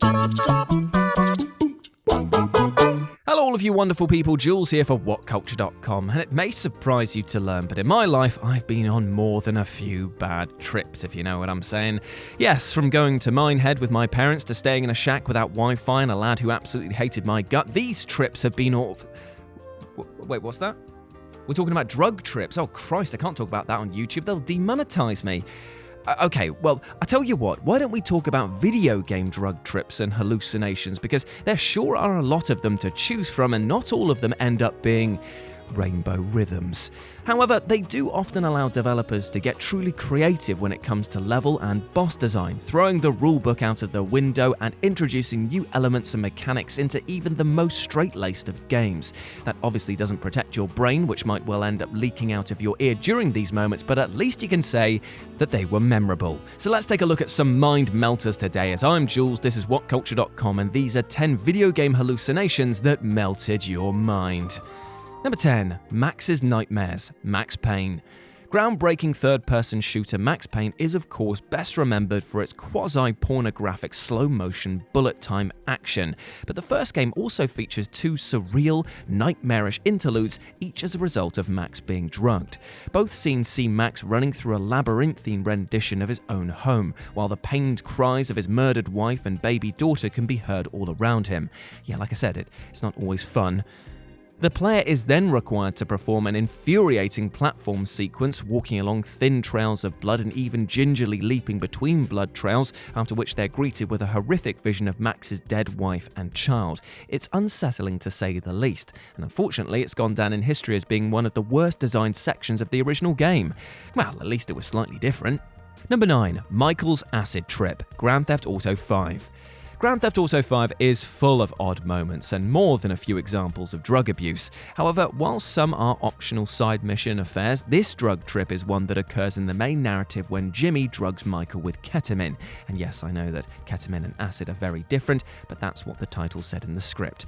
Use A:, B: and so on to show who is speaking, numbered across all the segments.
A: Hello all of you wonderful people, Jules here for WhatCulture.com, and it may surprise you to learn, but in my life I've been on more than a few bad trips, if you know what I'm saying. Yes, from going to Minehead with my parents to staying in a shack without Wi-Fi and a lad who absolutely hated my gut, these trips have been all... Wait, what's that? We're talking about drug trips. Oh Christ, I can't talk about that on YouTube, they'll demonetize me. Okay, well, I tell you what, why don't we talk about video game drug trips and hallucinations, because there sure are a lot of them to choose from, and not all of them end up being rainbow rhythms. However, they do often allow developers to get truly creative when it comes to level and boss design, throwing the rulebook out of the window and introducing new elements and mechanics into even the most straight-laced of games. That obviously doesn't protect your brain, which might well end up leaking out of your ear during these moments, but at least you can say that they were memorable. So let's take a look at some mind melters today. As I'm Jules, this is WhatCulture.com, and these are 10 video game hallucinations that melted your mind. Number 10. Max's Nightmares, Max Payne. Groundbreaking third-person shooter Max Payne is of course best remembered for its quasi-pornographic slow-motion bullet-time action, but the first game also features two surreal, nightmarish interludes, each as a result of Max being drugged. Both scenes see Max running through a labyrinthine rendition of his own home, while the pained cries of his murdered wife and baby daughter can be heard all around him. Yeah, like I said, it's not always fun. The player is then required to perform an infuriating platform sequence, walking along thin trails of blood and even gingerly leaping between blood trails, after which they're greeted with a horrific vision of Max's dead wife and child. It's unsettling to say the least, and unfortunately it's gone down in history as being one of the worst designed sections of the original game. Well, at least it was slightly different. Number 9. Michael's Acid Trip, Grand Theft Auto 5. Grand Theft Auto 5 is full of odd moments and more than a few examples of drug abuse. However, while some are optional side mission affairs, this drug trip is one that occurs in the main narrative when Jimmy drugs Michael with ketamine. And yes, I know that ketamine and acid are very different, but that's what the title said in the script.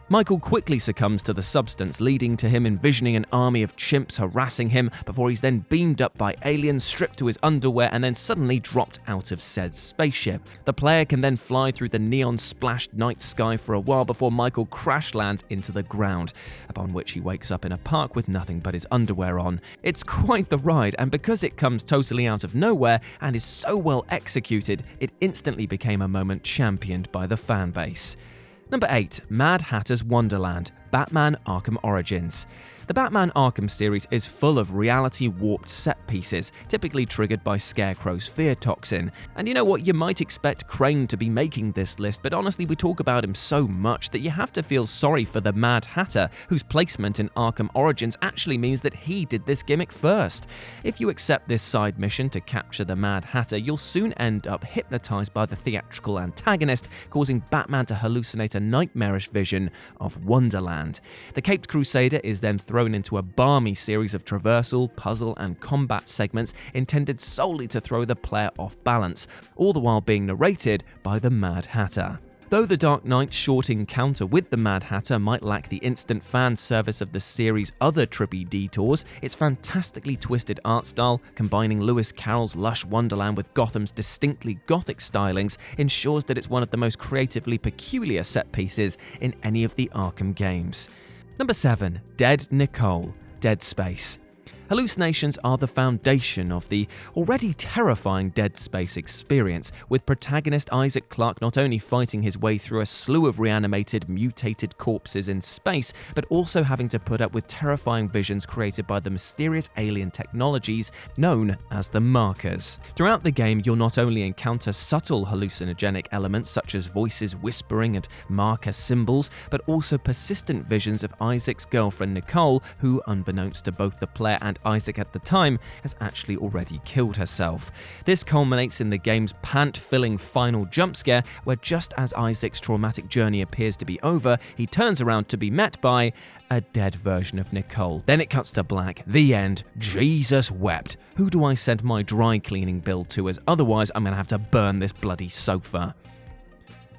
A: Michael quickly succumbs to the substance, leading to him envisioning an army of chimps harassing him before he's then beamed up by aliens, stripped to his underwear, and then suddenly dropped out of said spaceship. The player can then fly through the neon-splashed night sky for a while before Michael crash lands into the ground, upon which he wakes up in a park with nothing but his underwear on. It's quite the ride, and because it comes totally out of nowhere and is so well executed, it instantly became a moment championed by the fan base. Number 8. Mad Hatter's Wonderland, Batman Arkham Origins. The Batman Arkham series is full of reality-warped set pieces, typically triggered by Scarecrow's fear toxin. And you know what, you might expect Crane to be making this list, but honestly we talk about him so much that you have to feel sorry for the Mad Hatter, whose placement in Arkham Origins actually means that he did this gimmick first. If you accept this side mission to capture the Mad Hatter, you'll soon end up hypnotized by the theatrical antagonist, causing Batman to hallucinate a nightmarish vision of Wonderland. The Caped Crusader is then thrown into a balmy series of traversal, puzzle, and combat segments intended solely to throw the player off balance, all the while being narrated by the Mad Hatter. Though The Dark Knight's short encounter with the Mad Hatter might lack the instant fan service of the series' other trippy detours, its fantastically twisted art style, combining Lewis Carroll's lush Wonderland with Gotham's distinctly gothic stylings, ensures that it's one of the most creatively peculiar set pieces in any of the Arkham games. Number 7. Dead Nicole, Dead Space. Hallucinations are the foundation of the already terrifying Dead Space experience, with protagonist Isaac Clarke not only fighting his way through a slew of reanimated, mutated corpses in space, but also having to put up with terrifying visions created by the mysterious alien technologies known as the Markers. Throughout the game, you'll not only encounter subtle hallucinogenic elements such as voices whispering and marker symbols, but also persistent visions of Isaac's girlfriend Nicole, who, unbeknownst to both the player and Isaac at the time, has actually already killed herself. This culminates in the game's pant-filling final jump scare, where just as Isaac's traumatic journey appears to be over, he turns around to be met by a dead version of Nicole. Then it cuts to black. The end. Jesus wept. Who do I send my dry cleaning bill to, as otherwise I'm gonna have to burn this bloody sofa?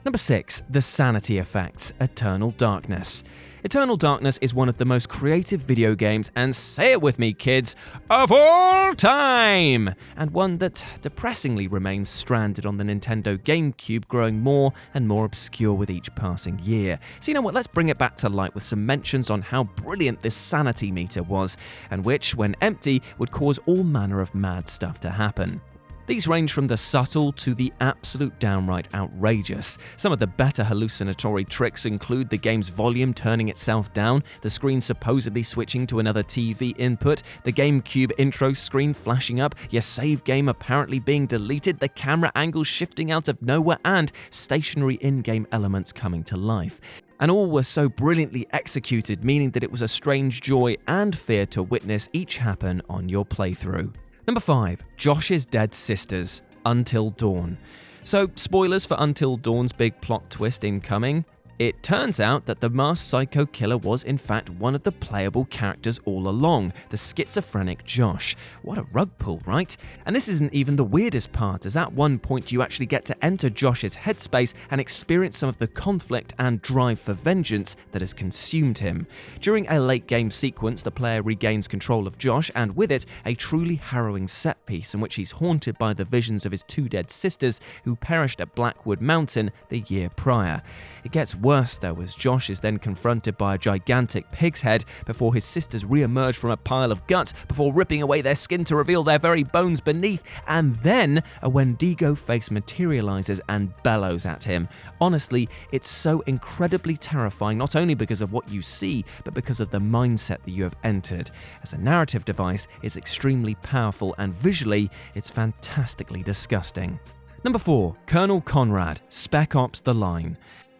A: Number 6. The Sanity Effects, Eternal Darkness. Eternal Darkness is one of the most creative video games, and say it with me kids, of all time! And one that depressingly remains stranded on the Nintendo GameCube, growing more and more obscure with each passing year. So you know what, let's bring it back to light with some mentions on how brilliant this sanity meter was, and which, when empty, would cause all manner of mad stuff to happen. These range from the subtle to the absolute downright outrageous. Some of the better hallucinatory tricks include the game's volume turning itself down, the screen supposedly switching to another TV input, the GameCube intro screen flashing up, your save game apparently being deleted, the camera angles shifting out of nowhere, and stationary in-game elements coming to life. And all were so brilliantly executed, meaning that it was a strange joy and fear to witness each happen on your playthrough. Number 5. Josh's Dead Sisters, Until Dawn. So, spoilers for Until Dawn's big plot twist incoming. It turns out that the masked psycho killer was in fact one of the playable characters all along, the schizophrenic Josh. What a rug pull, right? And this isn't even the weirdest part, as at one point you actually get to enter Josh's headspace and experience some of the conflict and drive for vengeance that has consumed him. During a late game sequence, the player regains control of Josh, and with it, a truly harrowing set piece in which he's haunted by the visions of his 2 dead sisters who perished at Blackwood Mountain the year prior. It gets worse though, as Josh is then confronted by a gigantic pig's head before his sisters re-emerge from a pile of guts before ripping away their skin to reveal their very bones beneath, and then a Wendigo face materializes and bellows at him. Honestly, it's so incredibly terrifying, not only because of what you see, but because of the mindset that you have entered. As a narrative device, it's extremely powerful, and visually, it's fantastically disgusting. Number 4. Colonel KONRAD, Spec Ops: The Line.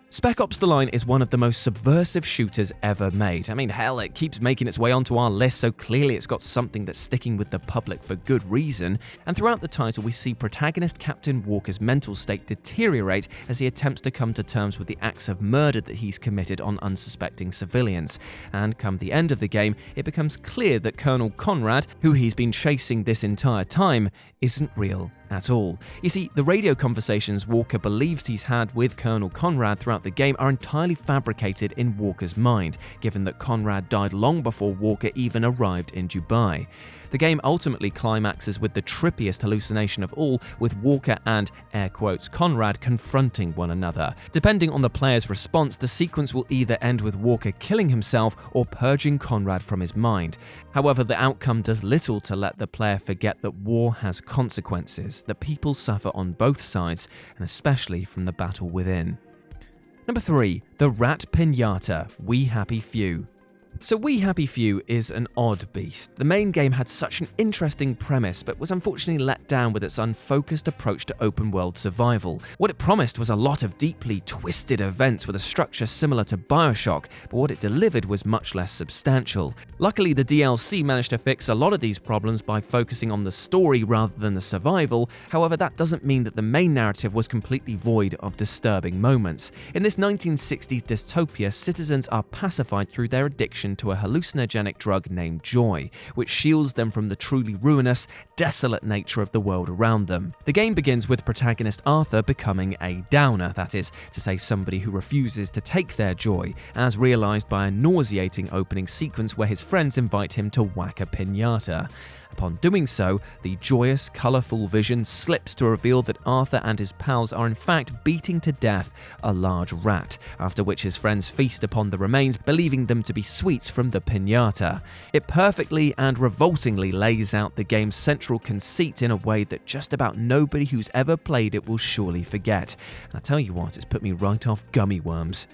A: Spec Ops: The Line is one of the most subversive shooters ever made. I mean, hell, it keeps making its way onto our list, so clearly it's got something that's sticking with the public for good reason. And throughout the title, we see protagonist Captain Walker's mental state deteriorate as he attempts to come to terms with the acts of murder that he's committed on unsuspecting civilians. And come the end of the game, it becomes clear that Colonel KONRAD, who he's been chasing this entire time, isn't real at all. You see, the radio conversations Walker believes he's had with Colonel KONRAD throughout the game are entirely fabricated in Walker's mind, given that KONRAD died long before Walker even arrived in Dubai. The game ultimately climaxes with the trippiest hallucination of all, with Walker and, air quotes, KONRAD confronting one another. Depending on the player's response, the sequence will either end with Walker killing himself or purging KONRAD from his mind. However, the outcome does little to let the player forget that war has consequences, that people suffer on both sides, and especially from the battle within. Number 3. The Rat Pinata, We Happy Few. So We Happy Few is an odd beast. The main game had such an interesting premise, but was unfortunately let down with its unfocused approach to open world survival. What it promised was a lot of deeply twisted events with a structure similar to BioShock, but what it delivered was much less substantial. Luckily, the DLC managed to fix a lot of these problems by focusing on the story rather than the survival. However, that doesn't mean that the main narrative was completely void of disturbing moments. In this 1960s dystopia, citizens are pacified through their addiction to a hallucinogenic drug named Joy, which shields them from the truly ruinous, desolate nature of the world around them. The game begins with protagonist Arthur becoming a downer, that is to say somebody who refuses to take their joy, as realized by a nauseating opening sequence where his friends invite him to whack a piñata. Upon doing so, the joyous, colourful vision slips to reveal that Arthur and his pals are in fact beating to death a large rat, after which his friends feast upon the remains, believing them to be sweets from the piñata. It perfectly and revoltingly lays out the game's central conceit in a way that just about nobody who's ever played it will surely forget. And I tell you what, it's put me right off gummy worms.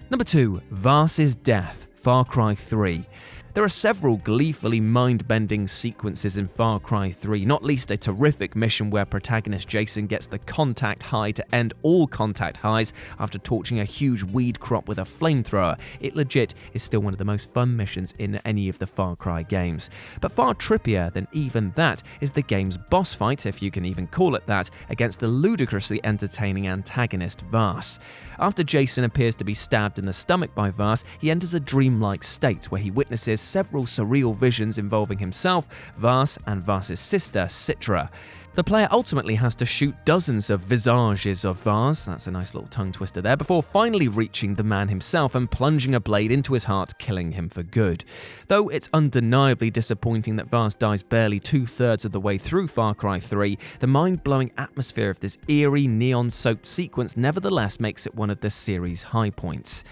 A: Number 2. VAAS's Death, Far Cry 3. There are several gleefully mind-bending sequences in Far Cry 3, not least a terrific mission where protagonist Jason gets the contact high to end all contact highs after torching a huge weed crop with a flamethrower. It legit is still one of the most fun missions in any of the Far Cry games. But far trippier than even that is the game's boss fight, if you can even call it that, against the ludicrously entertaining antagonist VAAS. After Jason appears to be stabbed in the stomach by VAAS, he enters a dreamlike state where he witnesses several surreal visions involving himself, VAAS, and VAAS's sister, Citra. The player ultimately has to shoot dozens of visages of VAAS, that's a nice little tongue twister there, before finally reaching the man himself and plunging a blade into his heart, killing him for good. Though it's undeniably disappointing that VAAS dies barely 2/3 of the way through Far Cry 3, the mind-blowing atmosphere of this eerie, neon-soaked sequence nevertheless makes it one of the series' high points.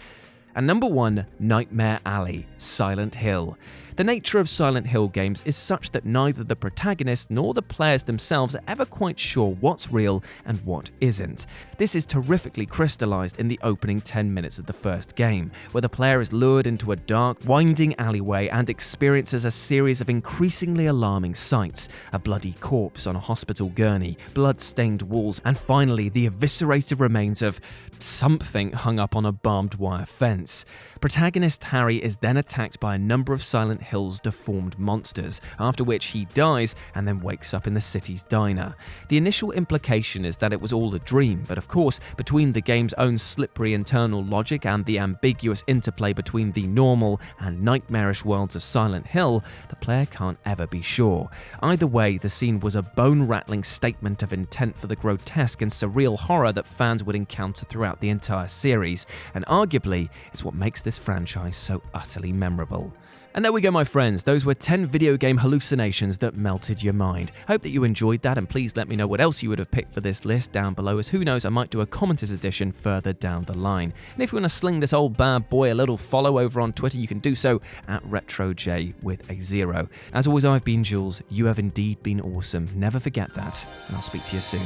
A: And number 1, Nightmare Alley, Silent Hill. The nature of Silent Hill games is such that neither the protagonist nor the players themselves are ever quite sure what's real and what isn't. This is terrifically crystallized in the opening 10 minutes of the first game, where the player is lured into a dark, winding alleyway and experiences a series of increasingly alarming sights: a bloody corpse on a hospital gurney, blood-stained walls, and finally the eviscerated remains of something hung up on a barbed wire fence. Protagonist Harry is then attacked by a number of Silent Hill's deformed monsters, after which he dies and then wakes up in the city's diner. The initial implication is that it was all a dream, but of course, between the game's own slippery internal logic and the ambiguous interplay between the normal and nightmarish worlds of Silent Hill, the player can't ever be sure. Either way, the scene was a bone-rattling statement of intent for the grotesque and surreal horror that fans would encounter throughout the entire series, and arguably is what makes this franchise so utterly memorable. And there we go, my friends. Those were 10 video game hallucinations that melted your mind. Hope that you enjoyed that, and please let me know what else you would have picked for this list down below, as who knows, I might do a commenters edition further down the line. And if you want to sling this old bad boy a little follow over on Twitter, you can do so at RetroJ with a 0. As always, I've been Jules. You have indeed been awesome. Never forget that, and I'll speak to you soon.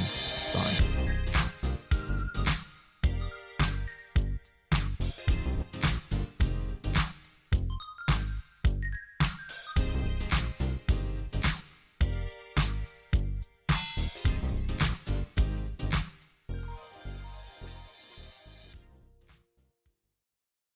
A: Bye.